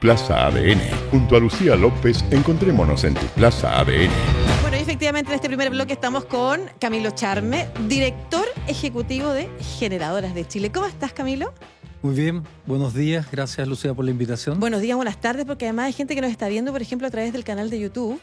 Plaza ADN. Junto a Lucía López, encontrémonos en tu Plaza ADN. Bueno, y efectivamente en este primer bloque estamos con Camilo Charme, director ejecutivo de Generadoras de Chile. ¿Cómo estás, Camilo? Muy bien, buenos días, gracias Lucía por la invitación. Buenos días, buenas tardes, porque además hay gente que nos está viendo, por ejemplo, a través del canal de YouTube.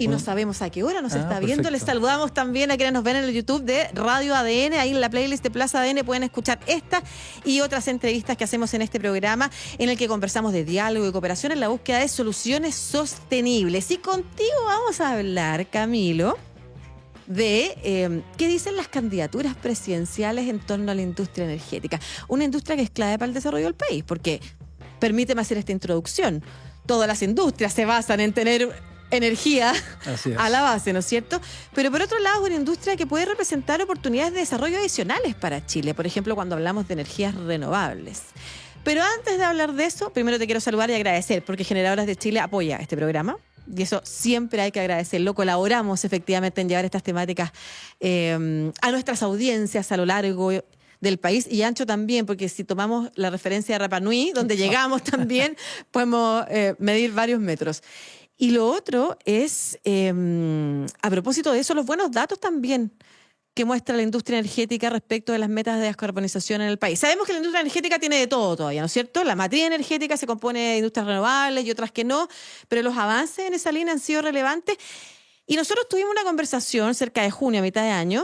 Y no sabemos a qué hora nos está viendo. Perfecto. Les saludamos también a quienes nos ven en el YouTube de Radio ADN. Ahí en la playlist de Plaza ADN pueden escuchar esta y otras entrevistas que hacemos en este programa, en el que conversamos de diálogo y cooperación en la búsqueda de soluciones sostenibles. Y contigo vamos a hablar, Camilo, de qué dicen las candidaturas presidenciales en torno a la industria energética. Una industria que es clave para el desarrollo del país, porque, permíteme hacer esta introducción, todas las industrias se basan en tener energía a la base, ¿no es cierto? Pero por otro lado es una industria que puede representar oportunidades de desarrollo adicionales para Chile, por ejemplo, cuando hablamos de energías renovables. Pero antes de hablar de eso, primero te quiero saludar y agradecer, porque Generadoras de Chile apoya este programa. Y eso siempre hay que agradecerlo. Colaboramos efectivamente en llevar estas temáticas a nuestras audiencias a lo largo del país y ancho también, porque si tomamos la referencia de Rapa Nui, donde llegamos también, podemos medir varios metros. Y lo otro es, a propósito de eso, los buenos datos también que muestra la industria energética respecto de las metas de descarbonización en el país. Sabemos que la industria energética tiene de todo todavía, ¿no es cierto? La matriz energética se compone de industrias renovables y otras que no, pero los avances en esa línea han sido relevantes. Y nosotros tuvimos una conversación cerca de junio, a mitad de año,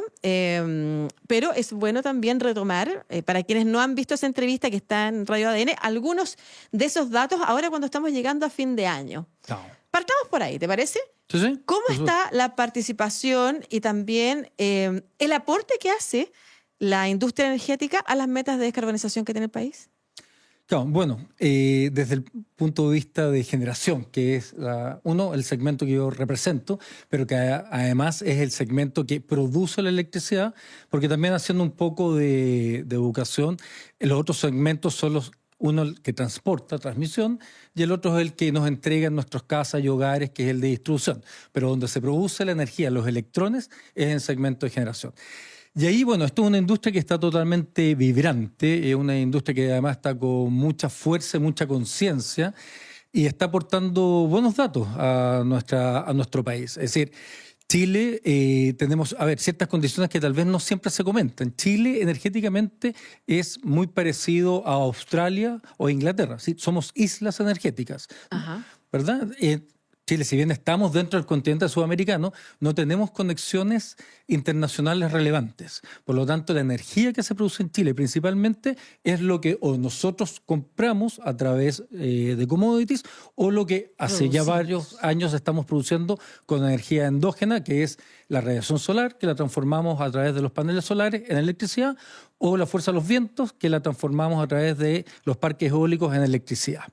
pero es bueno también retomar, para quienes no han visto esa entrevista que está en Radio ADN, algunos de esos datos ahora cuando estamos llegando a fin de año. No. Partamos por ahí, ¿te parece? Sí. ¿Cómo está la participación y también el aporte que hace la industria energética a las metas de descarbonización que tiene el país? Claro, bueno, desde el punto de vista de generación, que es el segmento que yo represento, pero que además es el segmento que produce la electricidad, porque también haciendo un poco de educación, los otros segmentos son uno el que transporta, transmisión, y el otro es el que nos entrega en nuestras casas y hogares, que es el de distribución. Pero donde se produce la energía, los electrones, es en el segmento de generación. Y ahí, bueno, esto es una industria que está totalmente vibrante, es una industria que además está con mucha fuerza, mucha conciencia, y está aportando buenos datos a nuestro país. Es decir, Chile, tenemos, ciertas condiciones que tal vez no siempre se comentan. Chile energéticamente es muy parecido a Australia o Inglaterra, ¿sí? Somos islas energéticas, ¿verdad? Chile, si bien estamos dentro del continente sudamericano, no tenemos conexiones internacionales relevantes. Por lo tanto, la energía que se produce en Chile principalmente es lo que o nosotros compramos a través de commodities o lo que hace ya varios años estamos produciendo con energía endógena, que es la radiación solar, que la transformamos a través de los paneles solares en electricidad, o la fuerza de los vientos, que la transformamos a través de los parques eólicos en electricidad.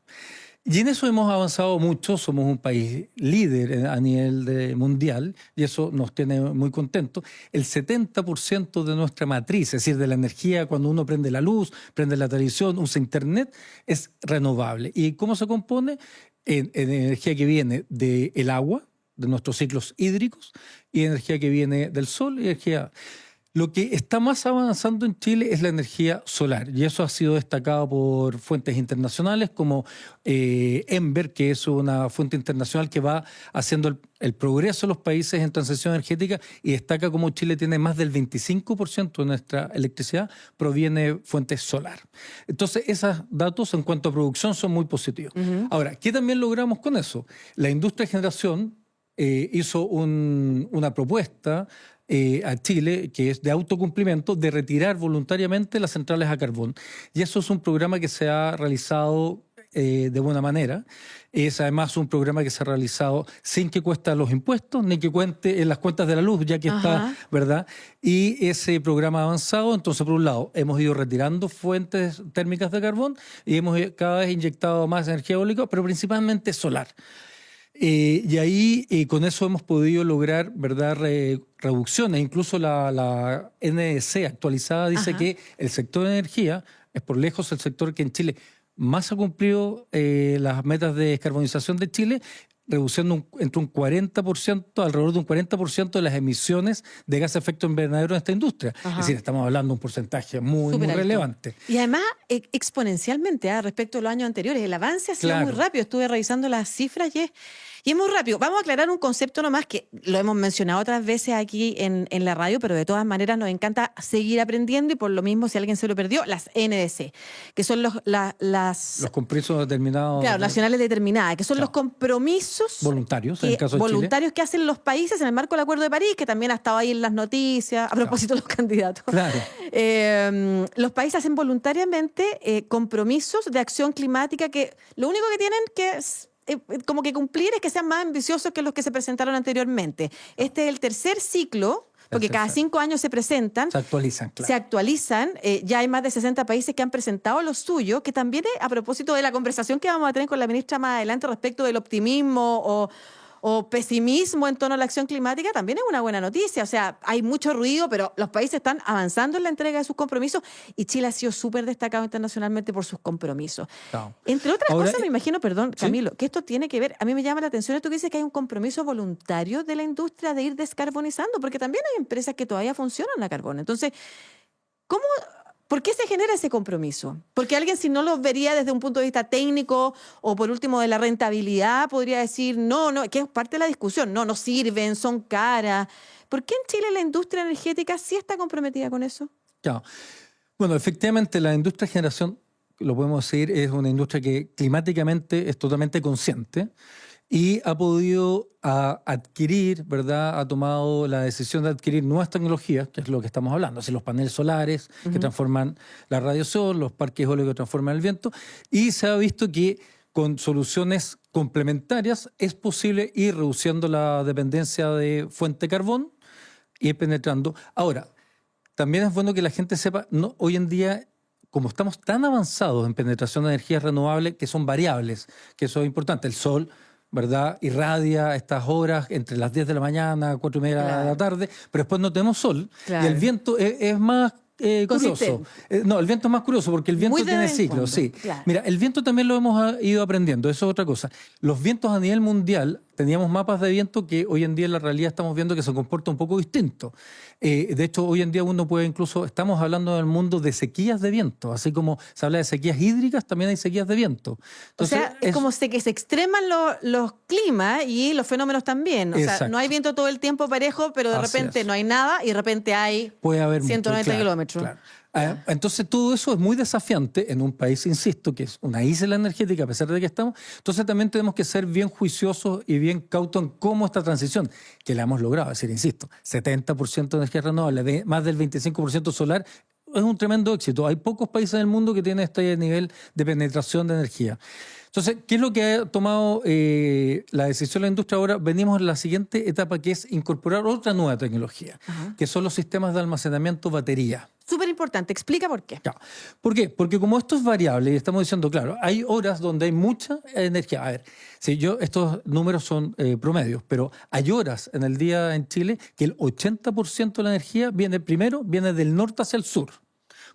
Y en eso hemos avanzado mucho, somos un país líder a nivel mundial y eso nos tiene muy contentos. El 70% de nuestra matriz, es decir, de la energía cuando uno prende la luz, prende la televisión, usa internet, es renovable. ¿Y cómo se compone? En energía que viene del agua, de nuestros ciclos hídricos, y energía que viene del sol y energía... Lo que está más avanzando en Chile es la energía solar y eso ha sido destacado por fuentes internacionales como Enver, que es una fuente internacional que va haciendo el progreso de los países en transición energética y destaca como Chile tiene más del 25% de nuestra electricidad proviene de fuentes solar. Entonces esos datos en cuanto a producción son muy positivos. Ahora, ¿qué también logramos con eso? La industria de generación hizo una propuesta a Chile, que es de autocumplimiento, de retirar voluntariamente las centrales a carbón. Y eso es un programa que se ha realizado de buena manera. Es además un programa que se ha realizado sin que cueste los impuestos, ni que cuente en las cuentas de la luz, ya que está, ¿verdad? Y ese programa ha avanzado. Entonces, por un lado, hemos ido retirando fuentes térmicas de carbón y hemos cada vez inyectado más energía eólica, pero principalmente solar. Y ahí con eso hemos podido lograr, ¿verdad?, reducciones. Incluso la NDC actualizada dice que el sector de energía es por lejos el sector que en Chile más ha cumplido las metas de descarbonización de Chile reduciendo entre un 40%, alrededor de un 40% de las emisiones de gas de efecto invernadero en esta industria. Ajá. Es decir, estamos hablando de un porcentaje muy Súper alto. relevante. Y además, exponencialmente, respecto a los años anteriores. El avance ha sido Claro. muy rápido. Estuve revisando las cifras y es muy rápido. Vamos a aclarar un concepto nomás que lo hemos mencionado otras veces aquí en la radio, pero de todas maneras nos encanta seguir aprendiendo y por lo mismo, si alguien se lo perdió, las NDC, que son las Los compromisos determinados. claro, nacionales determinadas, que son Claro. los compromisos Voluntarios, en el caso de Chile. voluntarios que hacen los países en el marco del Acuerdo de París, que también ha estado ahí en las noticias, a propósito de los candidatos. Claro. Los países hacen voluntariamente compromisos de acción climática que lo único que tienen que como que cumplir es que sean más ambiciosos que los que se presentaron anteriormente. Este es el tercer ciclo, porque cada 5 años se presentan. Se actualizan, claro. Se actualizan. Ya hay más de 60 países que han presentado los suyos, que también es a propósito de la conversación que vamos a tener con la ministra más adelante respecto del optimismo o pesimismo en torno a la acción climática, también es una buena noticia. O sea, hay mucho ruido, pero los países están avanzando en la entrega de sus compromisos y Chile ha sido súper destacado internacionalmente por sus compromisos. Claro. Entre otras Ahora, cosas, me imagino, perdón, ¿sí? Camilo, que esto tiene que ver, a mí me llama la atención esto que dices que hay un compromiso voluntario de la industria de ir descarbonizando, porque también hay empresas que todavía funcionan a carbón. Entonces, ¿por qué se genera ese compromiso? Porque alguien, si no lo vería desde un punto de vista técnico o por último de la rentabilidad, podría decir, no, que es parte de la discusión, no sirven, son caras. ¿Por qué en Chile la industria energética sí está comprometida con eso? Claro. Bueno, efectivamente la industria de generación, lo podemos decir, es una industria que climáticamente es totalmente consciente y ha podido adquirir, ¿verdad? Ha tomado la decisión de adquirir nuevas tecnologías, que es lo que estamos hablando, así los paneles solares que transforman la radiación, los parques eólicos que transforman el viento, y se ha visto que con soluciones complementarias es posible ir reduciendo la dependencia de fuente de carbón y ir penetrando. Ahora, también es bueno que la gente sepa, hoy en día, como estamos tan avanzados en penetración de energías renovables que son variables, que eso es importante, el sol, ¿verdad? Irradia a estas horas entre las 10 de la mañana, 4:30 de la tarde, pero después no tenemos sol. Claro. Y el viento es más curioso. No, el viento es más curioso porque el viento tiene ciclos, sí. Claro. Mira, el viento también lo hemos ido aprendiendo, eso es otra cosa. Los vientos a nivel mundial, teníamos mapas de viento que hoy en día en la realidad estamos viendo que se comporta un poco distinto. De hecho, hoy en día uno puede incluso, estamos hablando del mundo de sequías de viento, así como se habla de sequías hídricas, también hay sequías de viento. Entonces, o sea, es como que se extreman los climas y los fenómenos también. O sea, Exacto. no hay viento todo el tiempo parejo, pero de Así repente es. no hay nada y de repente hay puede haber 190 mucho, kilómetros. claro. Entonces todo eso es muy desafiante en un país, insisto, que es una isla energética a pesar de que estamos. Entonces también tenemos que ser bien juiciosos y bien cautos en cómo esta transición, que la hemos logrado, es decir, insisto, 70% de energía renovable, más del 25% solar, es un tremendo éxito. Hay pocos países en el mundo que tienen este nivel de penetración de energía. Entonces, ¿qué es lo que ha tomado la decisión de la industria ahora? Venimos en la siguiente etapa, que es incorporar otra nueva tecnología, que son los sistemas de almacenamiento batería. Súper importante. Explica por qué. Claro. ¿Por qué? Porque como esto es variable y estamos diciendo, claro, hay horas donde hay mucha energía. A ver, estos números son promedios, pero hay horas en el día en Chile que el 80% de la energía viene del norte hacia el sur.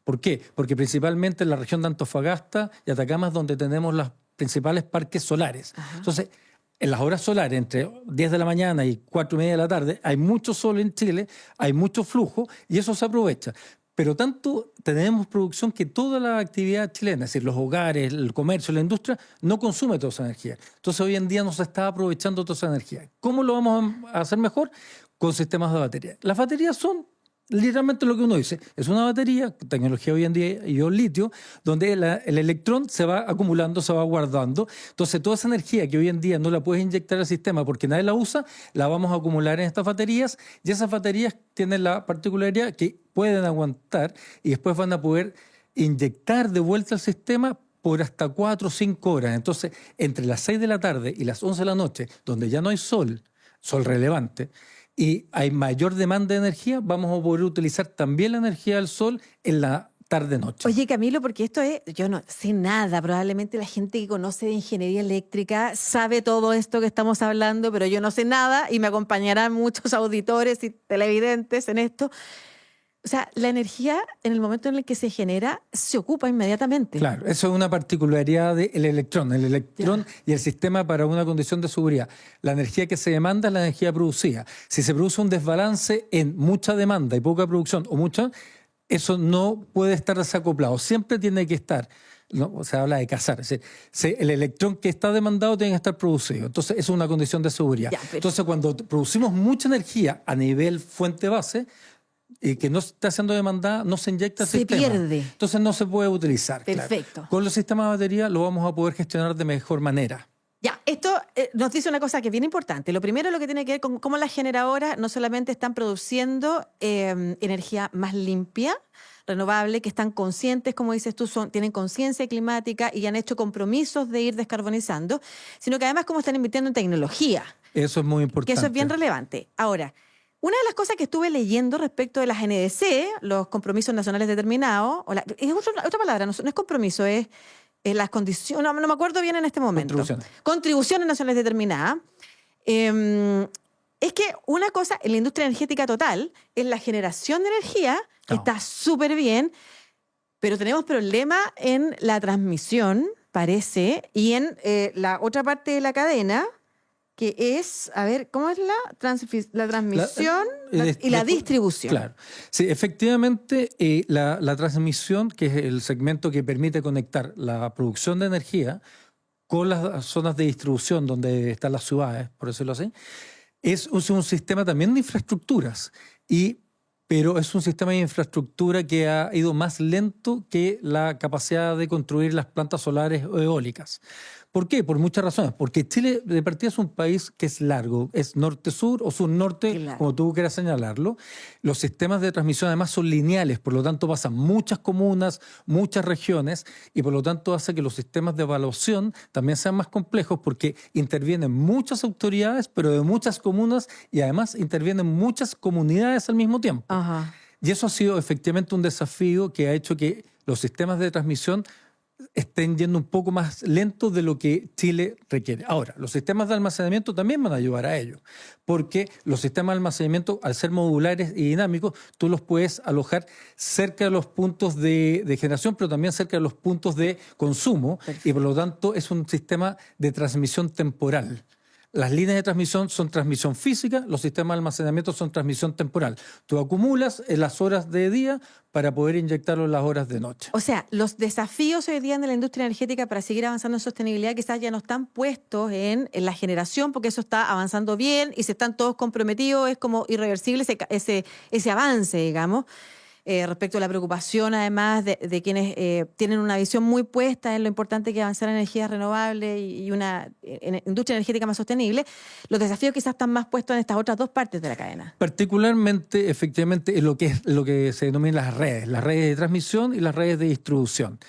¿Por qué? Porque principalmente en la región de Antofagasta y Atacama es donde tenemos los principales parques solares. Entonces, en las horas solares, entre 10 de la mañana y 4:30 de la tarde, hay mucho sol en Chile, hay mucho flujo y eso se aprovecha. Pero tanto tenemos producción que toda la actividad chilena, es decir, los hogares, el comercio, la industria, no consume toda esa energía. Entonces hoy en día no se está aprovechando toda esa energía. ¿Cómo lo vamos a hacer mejor? Con sistemas de batería. Las baterías son literalmente lo que uno dice. Es una batería, tecnología hoy en día, ion litio, donde el electrón se va acumulando, se va guardando. Entonces toda esa energía que hoy en día no la puedes inyectar al sistema porque nadie la usa, la vamos a acumular en estas baterías y esas baterías tienen la particularidad que pueden aguantar y después van a poder inyectar de vuelta al sistema por hasta 4 o 5 horas. Entonces, entre las 6 de la tarde y las 11 de la noche, donde ya no hay sol relevante, y hay mayor demanda de energía, vamos a poder utilizar también la energía del sol en la tarde-noche. Oye, Camilo, porque esto yo no sé nada, probablemente la gente que conoce de ingeniería eléctrica sabe todo esto que estamos hablando, pero yo no sé nada y me acompañarán muchos auditores y televidentes en esto. O sea, la energía en el momento en el que se genera se ocupa inmediatamente. Claro, eso es una particularidad del electrón. El electrón y el sistema para una condición de seguridad. La energía que se demanda es la energía producida. Si se produce un desbalance en mucha demanda y poca producción, o mucha, eso no puede estar desacoplado. Siempre tiene que estar. No, se habla de cazar. Es decir, el electrón que está demandado tiene que estar producido. Entonces, eso es una condición de seguridad. Entonces, cuando producimos mucha energía a nivel fuente base, que no está siendo demandada, no se inyecta al sistema. Se pierde. Entonces no se puede utilizar. Perfecto. Claro. Con los sistemas de batería lo vamos a poder gestionar de mejor manera. Ya, esto nos dice una cosa que es bien importante. Lo primero, lo que tiene que ver con cómo las generadoras no solamente están produciendo energía más limpia, renovable, que están conscientes, como dices tú, tienen conciencia climática y han hecho compromisos de ir descarbonizando, sino que además como están invirtiendo en tecnología. Eso es muy importante. Que eso es bien relevante. Ahora, una de las cosas que estuve leyendo respecto de las NDC, los compromisos nacionales determinados, es otra palabra, no es compromiso, es las condiciones, no me acuerdo bien en este momento. Contribuciones nacionales determinadas. Es que una cosa en la industria energética total es la generación de energía, que está súper bien, pero tenemos problemas en la transmisión, parece, y en la otra parte de la cadena, que es, a ver, ¿cómo es la transmisión y la distribución? Claro. Sí, efectivamente, la transmisión, que es el segmento que permite conectar la producción de energía con las zonas de distribución donde están las ciudades, por decirlo así, es un sistema también de infraestructuras, pero es un sistema de infraestructura que ha ido más lento que la capacidad de construir las plantas solares o eólicas. ¿Por qué? Por muchas razones. Porque Chile de partida es un país que es largo, es norte-sur o sur-norte, claro, como tú quieras señalarlo. Los sistemas de transmisión además son lineales, por lo tanto pasan muchas comunas, muchas regiones, y por lo tanto hace que los sistemas de evaluación también sean más complejos porque intervienen muchas autoridades, pero de muchas comunas, y además intervienen muchas comunidades al mismo tiempo. Ajá. Y eso ha sido efectivamente un desafío que ha hecho que los sistemas de transmisión estén yendo un poco más lento de lo que Chile requiere. Ahora, los sistemas de almacenamiento también van a ayudar a ello, porque los sistemas de almacenamiento, al ser modulares y dinámicos, tú los puedes alojar cerca de los puntos de generación, pero también cerca de los puntos de consumo. Perfecto. Y por lo tanto es un sistema de transmisión temporal. Las líneas de transmisión son transmisión física, los sistemas de almacenamiento son transmisión temporal. Tú acumulas en las horas de día para poder inyectarlo en las horas de noche. O sea, los desafíos hoy día en la industria energética para seguir avanzando en sostenibilidad quizás ya no están puestos en la generación, porque eso está avanzando bien y se están todos comprometidos, es como irreversible ese avance, digamos. Respecto a la preocupación, además, de quienes tienen una visión muy puesta en lo importante que es avanzar en energías renovables y una industria energética más sostenible, los desafíos quizás están más puestos en estas otras dos partes de la cadena. Particularmente, efectivamente, en lo que se denomina las redes de transmisión y las redes de distribución.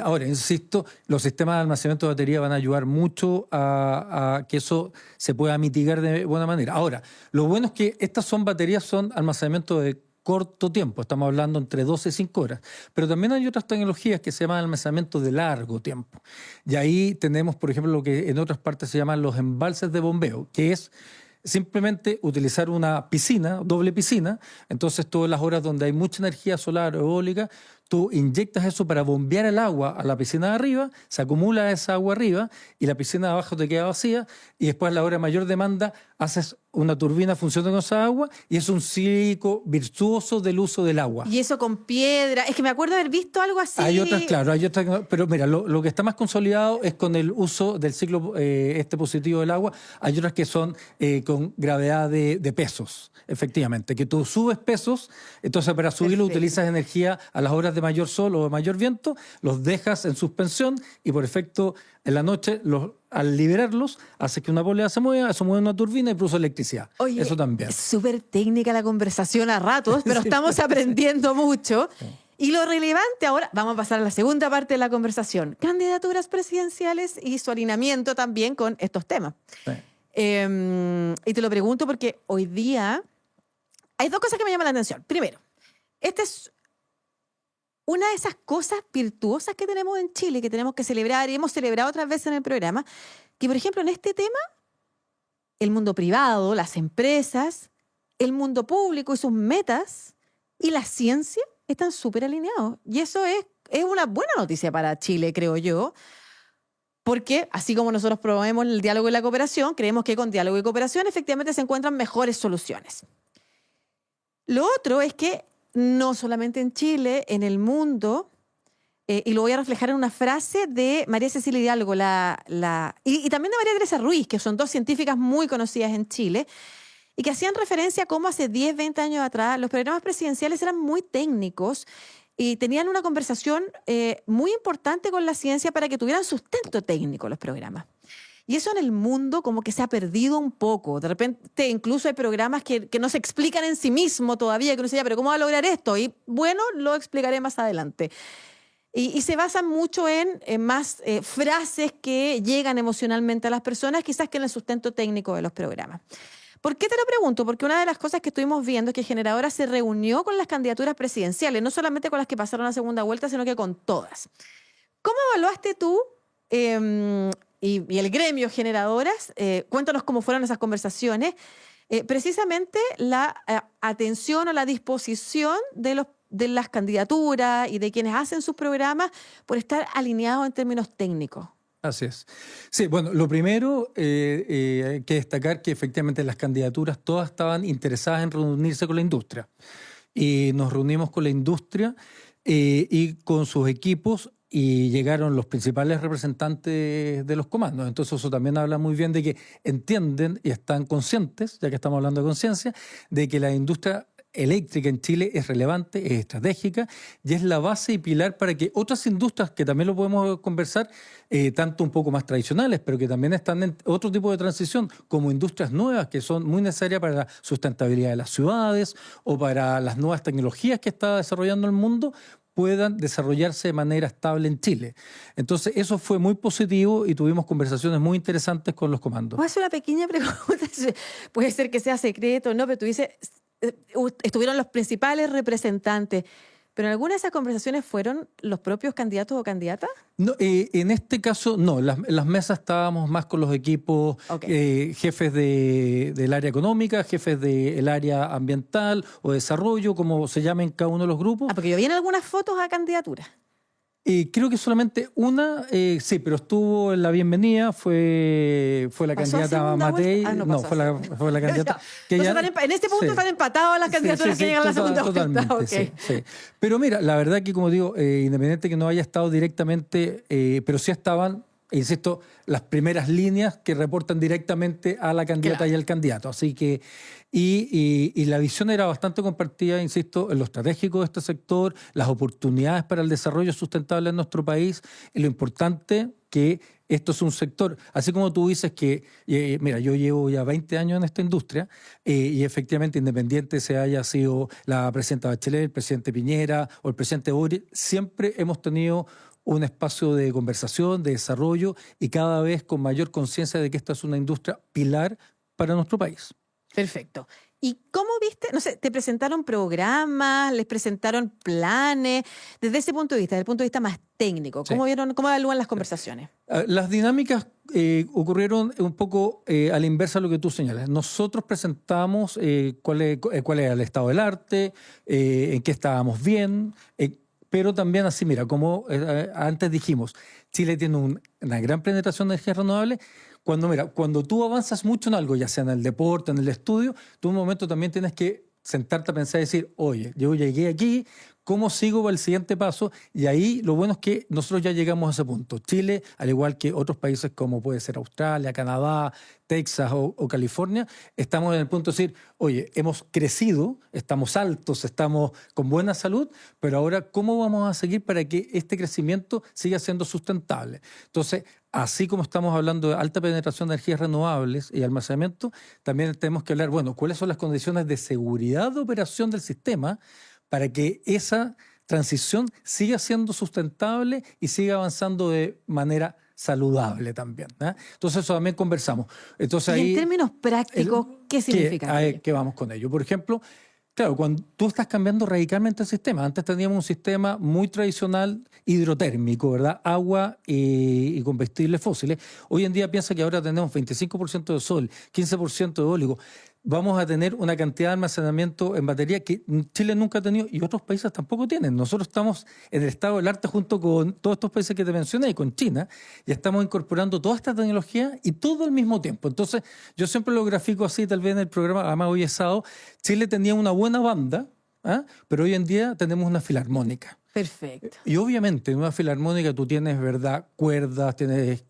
Ahora, insisto, los sistemas de almacenamiento de batería van a ayudar mucho a que eso se pueda mitigar de buena manera. Ahora, lo bueno es que estas baterías son almacenamiento de corto tiempo, estamos hablando entre 12 y 5 horas, pero también hay otras tecnologías que se llaman almacenamiento de largo tiempo. Y ahí tenemos, por ejemplo, lo que en otras partes se llaman los embalses de bombeo, que es simplemente utilizar una piscina, doble piscina, entonces todas las horas donde hay mucha energía solar o eólica, tú inyectas eso para bombear el agua a la piscina de arriba, se acumula esa agua arriba y la piscina de abajo te queda vacía y después a la hora de mayor demanda haces una turbina funcionando con esa agua y es un ciclo virtuoso del uso del agua. Y eso con piedra, es que me acuerdo haber visto algo así. Hay otras, claro, pero mira, lo que está más consolidado es con el uso del ciclo positivo del agua. Hay otras que son con gravedad de pesos, efectivamente, que tú subes pesos, entonces para subirlo utilizas energía a las horas de mayor sol o de mayor viento, los dejas en suspensión y por efecto en la noche al liberarlos hace que una polea se mueva, eso mueve una turbina y produce electricidad. Oye, eso también. Es súper técnica la conversación a ratos, pero estamos aprendiendo mucho. Sí. Y lo relevante ahora, vamos a pasar a la segunda parte de la conversación, candidaturas presidenciales y su alineamiento también con estos temas. Sí. Y te lo pregunto porque hoy día hay dos cosas que me llaman la atención. Primero, esta es una de esas cosas virtuosas que tenemos en Chile, que tenemos que celebrar, y hemos celebrado otras veces en el programa, que por ejemplo en este tema, el mundo privado, las empresas, el mundo público y sus metas y la ciencia están súper alineados. Y eso es una buena noticia para Chile, creo yo, porque así como nosotros promovemos el diálogo y la cooperación, creemos que con diálogo y cooperación efectivamente se encuentran mejores soluciones. Lo otro es que no solamente en Chile, en el mundo, y lo voy a reflejar en una frase de María Cecilia Hidalgo y también de María Teresa Ruiz, que son dos científicas muy conocidas en Chile, y que hacían referencia a cómo hace 10, 20 años atrás los programas presidenciales eran muy técnicos y tenían una conversación muy importante con la ciencia para que tuvieran sustento técnico los programas. Y eso en el mundo como que se ha perdido un poco. De repente incluso hay programas que no se explican en sí mismo todavía, que uno dice, pero ¿cómo va a lograr esto? Y bueno, lo explicaré más adelante. Y se basan mucho en más frases que llegan emocionalmente a las personas, quizás que en el sustento técnico de los programas. ¿Por qué te lo pregunto? Porque una de las cosas que estuvimos viendo es que Generadora se reunió con las candidaturas presidenciales, no solamente con las que pasaron a segunda vuelta, sino que con todas. ¿Cómo evaluaste tú y el gremio Generadoras? Cuéntanos cómo fueron esas conversaciones. Precisamente la atención o la disposición de las candidaturas y de quienes hacen sus programas por estar alineados en términos técnicos. Así es. Sí, bueno, lo primero hay que destacar que efectivamente las candidaturas todas estaban interesadas en reunirse con la industria. Y nos reunimos con la industria y con sus equipos y llegaron los principales representantes de los comandos. Entonces eso también habla muy bien de que entienden y están conscientes, ya que estamos hablando de conciencia, de que la industria eléctrica en Chile es relevante, es estratégica y es la base y pilar para que otras industrias, que también lo podemos conversar, tanto un poco más tradicionales, pero que también están en otro tipo de transición, como industrias nuevas que son muy necesarias para la sustentabilidad de las ciudades o para las nuevas tecnologías que está desarrollando el mundo, puedan desarrollarse de manera estable en Chile. Entonces, eso fue muy positivo y tuvimos conversaciones muy interesantes con los comandos. Voy a hacer una pequeña pregunta, puede ser que sea secreto, ¿no? Pero tú dices, estuvieron los principales representantes, pero en alguna de esas conversaciones fueron los propios candidatos o candidatas. No, en este caso no, las mesas estábamos más con los equipos, jefes del área económica, jefes del área ambiental o desarrollo, como se llamen cada uno de los grupos. Porque yo vi en algunas fotos a candidaturas. Creo que solamente una, sí, pero estuvo en la bienvenida, fue la candidata Matei. No, fue la candidata. Que ya, en este punto están empatadas las candidaturas que llegan a la segunda vuelta. Totalmente, sí. Pero mira, la verdad que, como digo, independiente que no haya estado directamente, pero sí estaban, insisto, las primeras líneas que reportan directamente a la candidata y al candidato. Así que, y la visión era bastante compartida, insisto, en lo estratégico de este sector, las oportunidades para el desarrollo sustentable en nuestro país, y lo importante que esto es un sector, así como tú dices que, mira, yo llevo ya 20 años en esta industria y efectivamente, independiente se haya sido la presidenta Bachelet, el presidente Piñera o el presidente Boric, siempre hemos tenido un espacio de conversación, de desarrollo y cada vez con mayor conciencia de que esta es una industria pilar para nuestro país. Perfecto. ¿Y cómo viste? No sé, ¿te presentaron programas? ¿Les presentaron planes? Desde ese punto de vista, desde el punto de vista más técnico, ¿cómo vieron, cómo evalúan las conversaciones? Las dinámicas ocurrieron un poco a la inversa de lo que tú señalas. Nosotros presentamos cuál era el estado del arte, en qué estábamos bien, pero también así, mira, como antes dijimos, Chile tiene una gran penetración de energías renovables. Cuando tú avanzas mucho en algo, ya sea en el deporte, en el estudio, tú en un momento también tienes que sentarte a pensar y decir, oye, yo llegué aquí, ¿cómo sigo para el siguiente paso? Y ahí lo bueno es que nosotros ya llegamos a ese punto. Chile, al igual que otros países como puede ser Australia, Canadá, Texas o California, estamos en el punto de decir, oye, hemos crecido, estamos altos, estamos con buena salud, pero ahora, ¿cómo vamos a seguir para que este crecimiento siga siendo sustentable? Entonces, así como estamos hablando de alta penetración de energías renovables y almacenamiento, también tenemos que hablar, bueno, ¿cuáles son las condiciones de seguridad de operación del sistema para que esa transición siga siendo sustentable y siga avanzando de manera saludable también? Entonces eso también conversamos. Entonces, y en términos prácticos, ¿qué significa? ¿Qué vamos con ello? Por ejemplo, claro, cuando tú estás cambiando radicalmente el sistema, antes teníamos un sistema muy tradicional hidrotérmico, ¿verdad? Agua y combustibles fósiles. Hoy en día piensa que ahora tenemos 25% de sol, 15% de eólico. vamos a tener una cantidad de almacenamiento en batería que Chile nunca ha tenido y otros países tampoco tienen. Nosotros estamos en el estado del arte junto con todos estos países que te mencioné y con China, y estamos incorporando toda esta tecnología y todo al mismo tiempo. Entonces, yo siempre lo grafico así, tal vez en el programa, además hoy es sábado, Chile tenía una buena banda, pero hoy en día tenemos una filarmónica. Perfecto. Y obviamente en una filarmónica tú tienes, ¿verdad?, cuerdas, tienes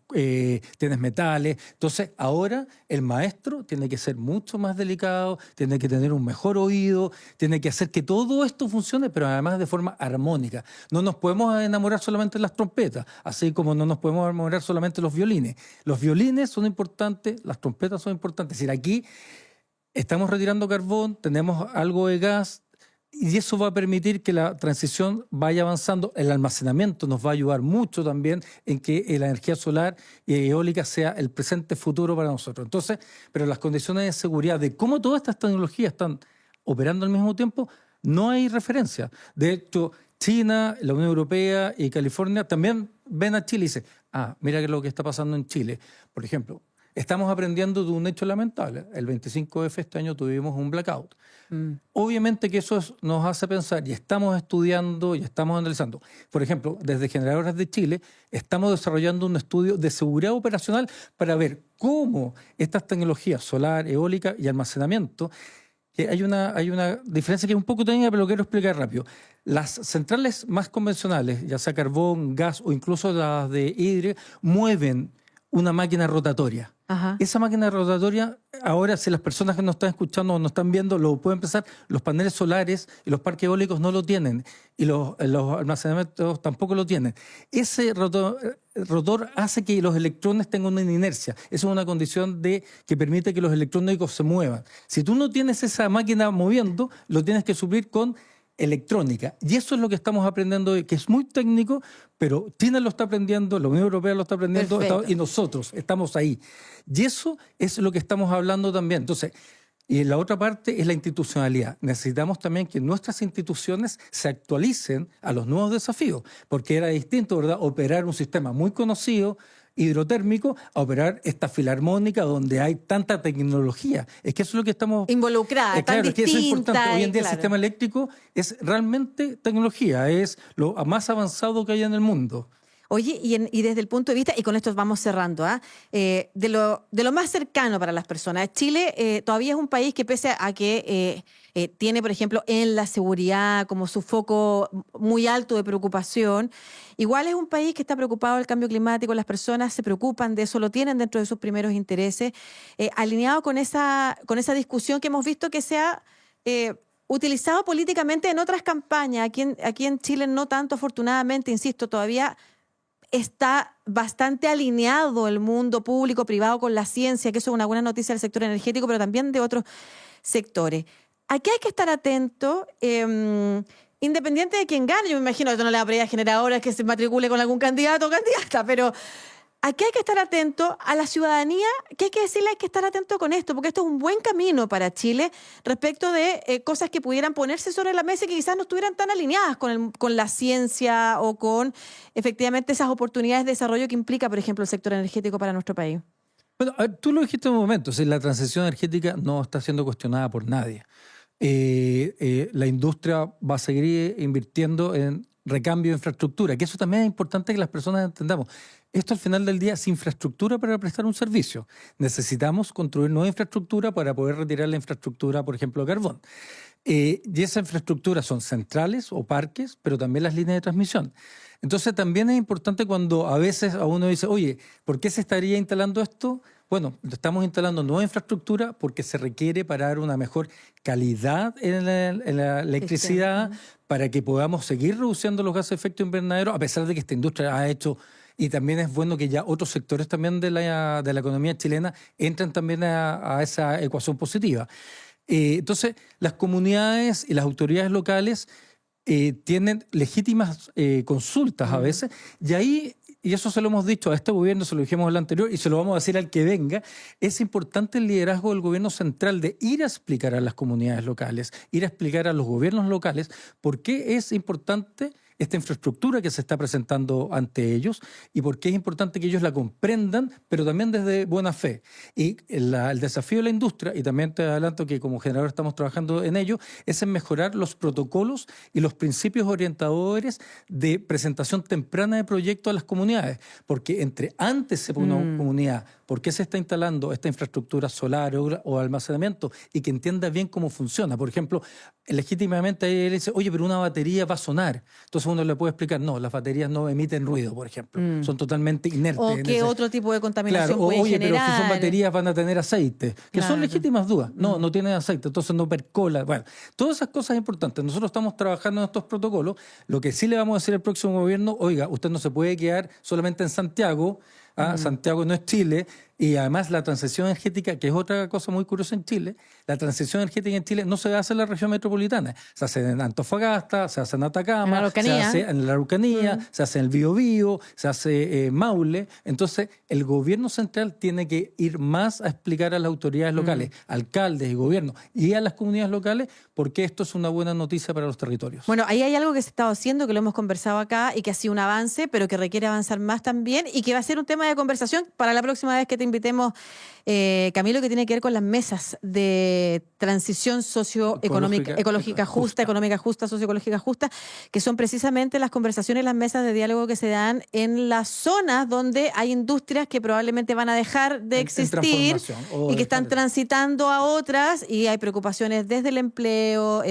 metales. Entonces ahora el maestro tiene que ser mucho más delicado, tiene que tener un mejor oído, tiene que hacer que todo esto funcione, pero además de forma armónica. No nos podemos enamorar solamente de las trompetas, así como no nos podemos enamorar solamente de los violines. Los violines son importantes, las trompetas son importantes. Es decir, aquí estamos retirando carbón, tenemos algo de gas, y eso va a permitir que la transición vaya avanzando. El almacenamiento nos va a ayudar mucho también en que la energía solar y eólica sea el presente futuro para nosotros. Entonces, pero las condiciones de seguridad de cómo todas estas tecnologías están operando al mismo tiempo, no hay referencia. De hecho, China, la Unión Europea y California también ven a Chile y dicen, mira qué es lo que está pasando en Chile. Por ejemplo, estamos aprendiendo de un hecho lamentable. El 25F este año tuvimos un blackout. Obviamente que eso nos hace pensar y estamos estudiando y estamos analizando. Por ejemplo, desde Generadores de Chile estamos desarrollando un estudio de seguridad operacional para ver cómo estas tecnologías solar, eólica y almacenamiento, que hay una diferencia que es un poco técnica, pero lo quiero explicar rápido. Las centrales más convencionales, ya sea carbón, gas o incluso las de hidro, mueven una máquina rotatoria. Ajá. Esa máquina rotatoria, ahora si las personas que nos están escuchando o nos están viendo lo pueden pensar, los paneles solares y los parques eólicos no lo tienen y los almacenamientos tampoco lo tienen. Ese rotor hace que los electrones tengan una inercia. Eso es una condición que permite que los electrónicos se muevan. Si tú no tienes esa máquina moviendo, lo tienes que suplir con electrónica. Y eso es lo que estamos aprendiendo hoy, que es muy técnico, pero China lo está aprendiendo, la Unión Europea lo está aprendiendo y nosotros estamos ahí. Y eso es lo que estamos hablando también. Entonces, y la otra parte es la institucionalidad. Necesitamos también que nuestras instituciones se actualicen a los nuevos desafíos, porque era distinto, ¿verdad?, operar un sistema muy conocido, hidrotérmico, a operar esta filarmónica donde hay tanta tecnología. Es que eso es lo que estamos... Involucrada, tan claro, es que eso es importante. Hoy en día claro. El sistema eléctrico es realmente tecnología, es lo más avanzado que hay en el mundo. Oye, y desde el punto de vista, y con esto vamos cerrando, de lo más cercano para las personas, Chile todavía es un país que pese a que tiene, por ejemplo, en la seguridad como su foco muy alto de preocupación, igual es un país que está preocupado del cambio climático, las personas se preocupan de eso, lo tienen dentro de sus primeros intereses, alineado con esa discusión que hemos visto que se ha utilizado políticamente en otras campañas, aquí en Chile no tanto afortunadamente, insisto, todavía está bastante alineado el mundo público-privado con la ciencia, que eso es una buena noticia del sector energético, pero también de otros sectores. Aquí hay que estar atento, independiente de quién gane. Yo me imagino que esto no le va a pedir a Generadores que se matricule con algún candidato o candidata, pero aquí hay que estar atento a la ciudadanía, que hay que decirle, hay que estar atento con esto, porque esto es un buen camino para Chile respecto de cosas que pudieran ponerse sobre la mesa y que quizás no estuvieran tan alineadas con la ciencia o con efectivamente esas oportunidades de desarrollo que implica, por ejemplo, el sector energético para nuestro país. Bueno, tú lo dijiste en un momento, la transición energética no está siendo cuestionada por nadie. La industria va a seguir invirtiendo en recambio de infraestructura, que eso también es importante que las personas entendamos. Esto al final del día es infraestructura para prestar un servicio. Necesitamos construir nueva infraestructura para poder retirar la infraestructura, por ejemplo, de carbón. Y esa infraestructura son centrales o parques, pero también las líneas de transmisión. Entonces también es importante cuando a veces a uno dice, oye, ¿por qué se estaría instalando esto? Bueno, estamos instalando nueva infraestructura porque se requiere para dar una mejor calidad en la electricidad, para que podamos seguir reduciendo los gases de efecto invernadero, a pesar de que esta industria ha hecho, y también es bueno que ya otros sectores también de la economía chilena entren también a esa ecuación positiva. Entonces, las comunidades y las autoridades locales tienen legítimas consultas a veces, y ahí, y eso se lo hemos dicho a este gobierno, se lo dijimos al anterior y se lo vamos a decir al que venga, es importante el liderazgo del gobierno central de ir a explicar a las comunidades locales, ir a explicar a los gobiernos locales por qué es importante esta infraestructura que se está presentando ante ellos y por qué es importante que ellos la comprendan, pero también desde buena fe. Y el desafío de la industria, y también te adelanto que como generador estamos trabajando en ello, es en mejorar los protocolos y los principios orientadores de presentación temprana de proyectos a las comunidades, porque antes se pone una comunidad, ¿por qué se está instalando esta infraestructura solar o almacenamiento? Y que entienda bien cómo funciona. Por ejemplo, legítimamente él dice, oye, pero una batería va a sonar. Entonces uno le puede explicar, no, las baterías no emiten ruido, por ejemplo. Son totalmente inertes. O qué otro tipo de contaminación puede oye, generar. pero si son baterías van a tener aceite, que son legítimas dudas. No tienen aceite, entonces no percola. Bueno, todas esas cosas importantes. Nosotros estamos trabajando en estos protocolos. Lo que sí le vamos a decir al próximo gobierno, oiga, usted no se puede quedar solamente en Santiago. Santiago no es Chile, y además la transición energética, que es otra cosa muy curiosa en Chile, la transición energética en Chile no se hace en la región metropolitana, se hace en Antofagasta, se hace en Atacama, se hace en la Araucanía, se hace en el Biobío, se hace Maule. Entonces el gobierno central tiene que ir más a explicar a las autoridades locales, alcaldes y gobiernos, y a las comunidades locales, por qué esto es una buena noticia para los territorios. Bueno, ahí hay algo que se está haciendo, que lo hemos conversado acá y que ha sido un avance, pero que requiere avanzar más también y que va a ser un tema de conversación para la próxima vez que te invitemos, Camilo, que tiene que ver con las mesas de transición socioeconómica, ecológica justa, socioecológica justa, que son precisamente las conversaciones, las mesas de diálogo que se dan en las zonas donde hay industrias que probablemente van a dejar de existir y que están transitando a otras, y hay preocupaciones desde el empleo.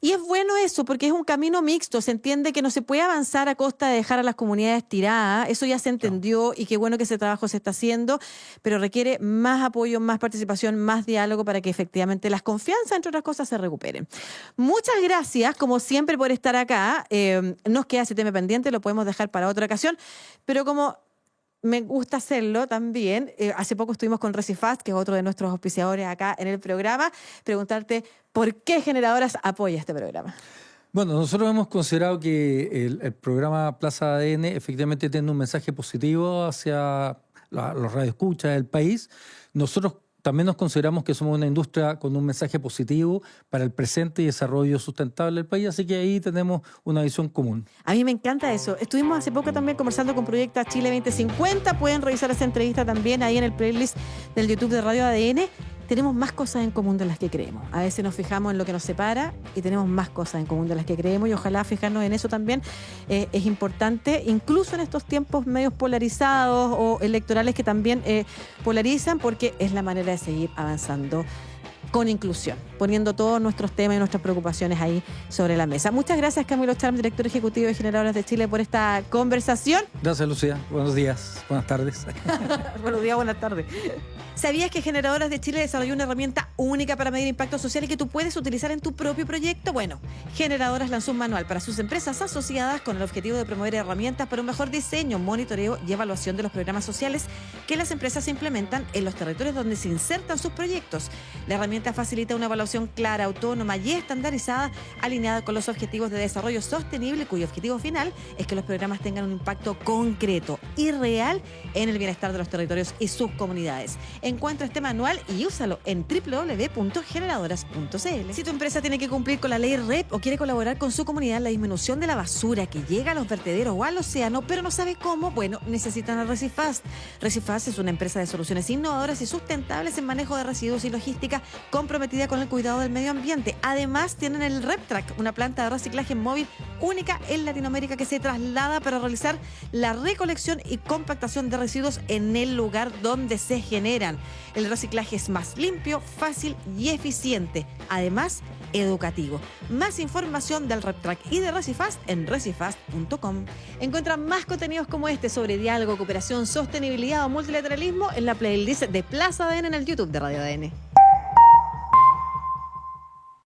Y es bueno eso, porque es un camino mixto. Se entiende que no se puede avanzar a costa de dejar a las comunidades tiradas. Eso ya se entendió y qué bueno que ese trabajo se está haciendo, pero requiere más apoyo, más participación, más diálogo para que efectivamente las confianzas, entre otras cosas, se recuperen. Muchas gracias, como siempre, por estar acá. Nos queda ese tema pendiente, lo podemos dejar para otra ocasión, pero como me gusta hacerlo también, hace poco estuvimos con Recifast, que es otro de nuestros auspiciadores acá en el programa, preguntarte por qué Generadoras apoya este programa. Bueno, nosotros hemos considerado que el programa Plaza ADN efectivamente tiene un mensaje positivo hacia los radioescuchas del país. Nosotros también nos consideramos que somos una industria con un mensaje positivo para el presente y desarrollo sustentable del país, así que ahí tenemos una visión común. A mí me encanta eso. Estuvimos hace poco también conversando con Proyecta Chile 2050. Pueden revisar esa entrevista también ahí en el playlist del YouTube de Radio ADN. Tenemos más cosas en común de las que creemos. A veces nos fijamos en lo que nos separa y tenemos más cosas en común de las que creemos, y ojalá fijarnos en eso también es importante, incluso en estos tiempos medios polarizados o electorales que también polarizan, porque es la manera de seguir avanzando con inclusión, poniendo todos nuestros temas y nuestras preocupaciones ahí sobre la mesa. Muchas gracias, Camilo Charm, director ejecutivo de Generadoras de Chile, por esta conversación. Gracias, Lucía. Buenos días, buenas tardes. Buenos días, buenas tardes. ¿Sabías que Generadoras de Chile desarrolló una herramienta única para medir impacto social y que tú puedes utilizar en tu propio proyecto? Bueno, Generadoras lanzó un manual para sus empresas asociadas con el objetivo de promover herramientas para un mejor diseño, monitoreo y evaluación de los programas sociales que las empresas implementan en los territorios donde se insertan sus proyectos. La herramienta facilita una evaluación clara, autónoma y estandarizada, alineada con los objetivos de desarrollo sostenible, cuyo objetivo final es que los programas tengan un impacto concreto y real en el bienestar de los territorios y sus comunidades. Encuentra este manual y úsalo en www.generadoras.cl. Si tu empresa tiene que cumplir con la ley REP o quiere colaborar con su comunidad en la disminución de la basura que llega a los vertederos o al océano, pero no sabe cómo, bueno, necesitan a Recifast. Recifast es una empresa de soluciones innovadoras y sustentables en manejo de residuos y logística comprometida con el cuidado del medio ambiente. Además, tienen el RepTrack, una planta de reciclaje móvil única en Latinoamérica que se traslada para realizar la recolección y compactación de residuos en el lugar donde se generan. El reciclaje es más limpio, fácil y eficiente. Además, educativo. Más información del RepTrack y de Recifast en recifast.com. Encuentra más contenidos como este sobre diálogo, cooperación, sostenibilidad o multilateralismo en la playlist de Plaza ADN en el YouTube de Radio ADN.